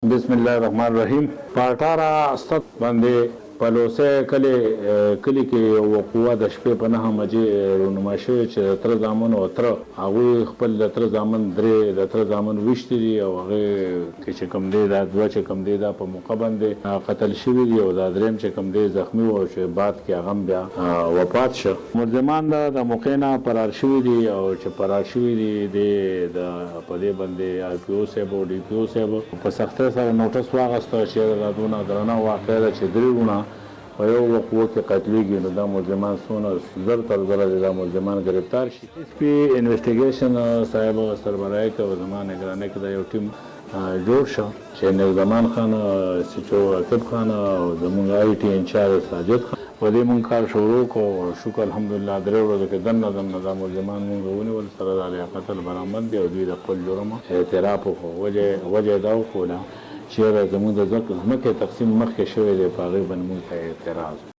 بسم الله الرحمن الرحیم په 18 ست باندې پلوسه کلی کې وقوع د شپې په 9 بجې رونما شوې چې تر ځامن او تر هغه خپل تر ځامن درې د تر ځامن وشتي دي او هغه کې چې کم دی دا دوه چې کم دی دا په موقع باندې قتل شوی دی او دا دریم چې کم دی زخمی او چې بعد کې هغه بیا وفات شو. ملزمان د موقع نه فرار شوی دي او چې فرار شوی دي د په دې باندې آر پی او صاحب او ډي پی او صاحب په سختۍ سره نوټس واغسته چې دا دونه درنه واقع ده چې درېونه په یو وقوع کې قتلېږي نو دا ملزمان څونه زر تر زره دا ملزمان ګرفتار شي. اس پی انویسټیګیشن صاحب سربراهي کې او زما نگرانۍ کې دا یو ټیم جوړ شو چې نظامان خان سچو عاقب خان او زموږ آی ټي انچارج ساجد خان په دې مونږ کار شروع کړو. شکر الحمدلله درې ورځو کې دنه دا ملزمان مونږ ونیول سره د لیاقت برآمد دي او دوی د خپل جرم اعتراف وکړو. وجه دا وښوده چې زموږ د ځمکې تقسیم مخکې شوی دی په هغې باندې مونږ ته اعتراض